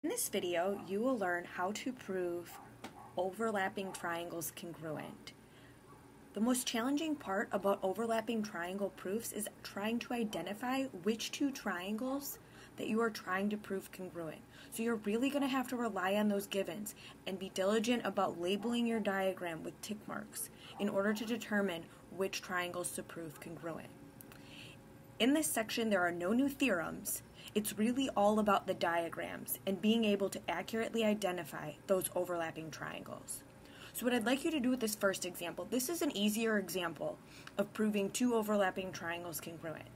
In this video, you will learn how to prove overlapping triangles congruent. The most challenging part about overlapping triangle proofs is trying to identify which two triangles that you are trying to prove congruent. So you're really going to have to rely on those givens and be diligent about labeling your diagram with tick marks in order to determine which triangles to prove congruent. In this section, there are no new theorems. It's really all about the diagrams and being able to accurately identify those overlapping triangles. So what I'd like you to do with this first example, this is an easier example of proving two overlapping triangles congruent.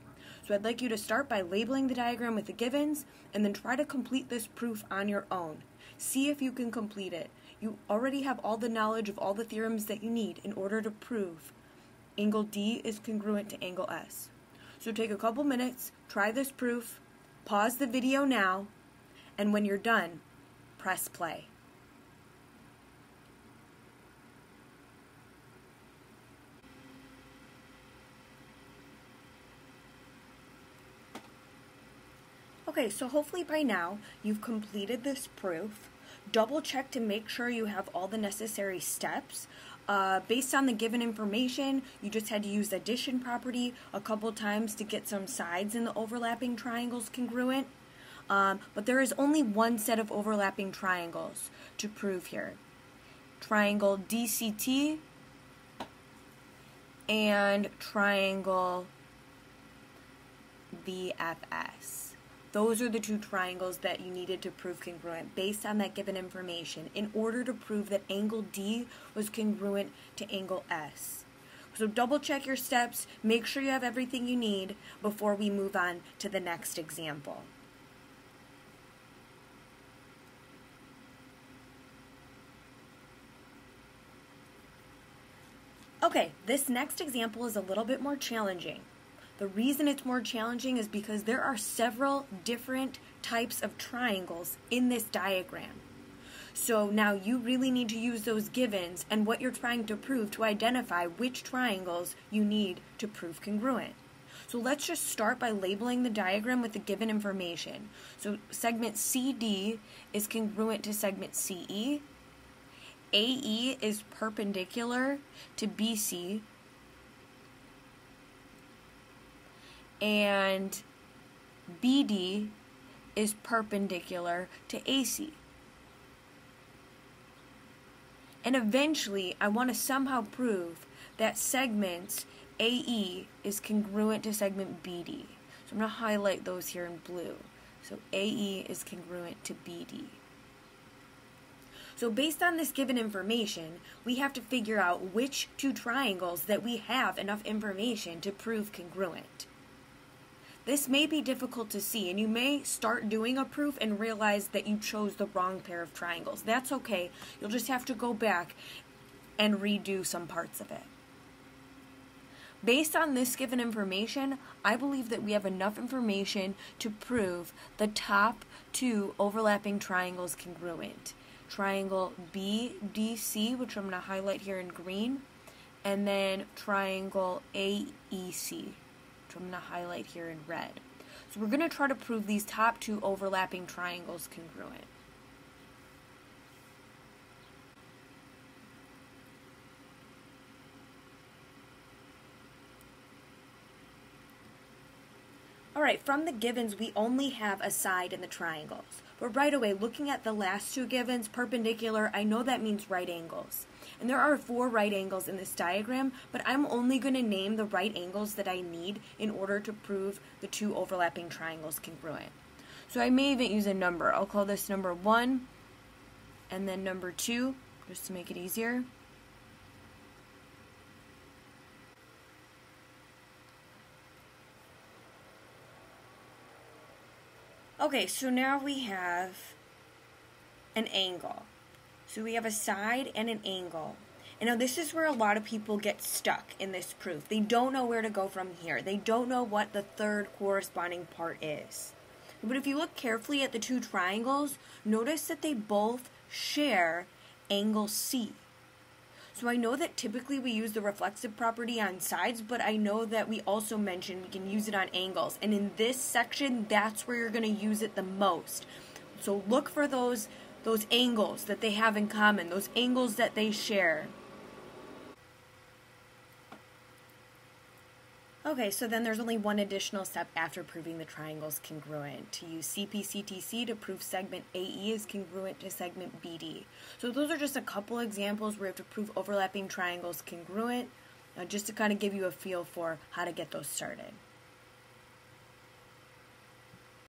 So I'd like you to start by labeling the diagram with the givens and then try to complete this proof on your own. See if you can complete it. You already have all the knowledge of all the theorems that you need in order to prove angle D is congruent to angle S. So take a couple minutes, try this proof, pause the video now, and when you're done, press play. Okay, so hopefully by now you've completed this proof. Double check to make sure you have all the necessary steps. Based on the given information, you just had to use the addition property a couple times to get some sides in the overlapping triangles congruent. But there is only one set of overlapping triangles to prove here. Triangle DCT and triangle VFS. Those are the two triangles that you needed to prove congruent based on that given information in order to prove that angle D was congruent to angle S. So double check your steps, make sure you have everything you need before we move on to the next example. Okay, this next example is a little bit more challenging. The reason it's more challenging is because there are several different types of triangles in this diagram. So now you really need to use those givens and what you're trying to prove to identify which triangles you need to prove congruent. So let's just start by labeling the diagram with the given information. So segment CD is congruent to segment CE. AE is perpendicular to BC. And BD is perpendicular to AC. And eventually, I want to somehow prove that segment AE is congruent to segment BD. So I'm going to highlight those here in blue. So AE is congruent to BD. So based on this given information, we have to figure out which two triangles that we have enough information to prove congruent. This may be difficult to see, and you may start doing a proof and realize that you chose the wrong pair of triangles. That's okay. You'll just have to go back and redo some parts of it. Based on this given information, I believe that we have enough information to prove the top two overlapping triangles congruent. Triangle BDC, which I'm going to highlight here in green, and then triangle AEC. I'm going to highlight here in red. So we're going to try to prove these top two overlapping triangles congruent. Alright, from the givens we only have a side in the triangles. But right away, looking at the last two givens, perpendicular, I know that means right angles. And there are 4 right angles in this diagram, but I'm only going to name the right angles that I need in order to prove the two overlapping triangles congruent. So I may even use a number. I'll call this number 1 and then number 2, just to make it easier. Okay, so now we have an angle. So we have a side and an angle. And now this is where a lot of people get stuck in this proof. They don't know where to go from here. They don't know what the third corresponding part is. But if you look carefully at the two triangles, notice that they both share angle C. So I know that typically we use the reflexive property on sides, but I know that we also mentioned we can use it on angles. And in this section, that's where you're going to use it the most. So look for those angles that they have in common, those angles that they share. Okay, so then there's only one additional step after proving the triangle's congruent, to use CP/CTC to prove segment AE is congruent to segment BD. So those are just a couple examples where you have to prove overlapping triangles congruent, just to kind of give you a feel for how to get those started.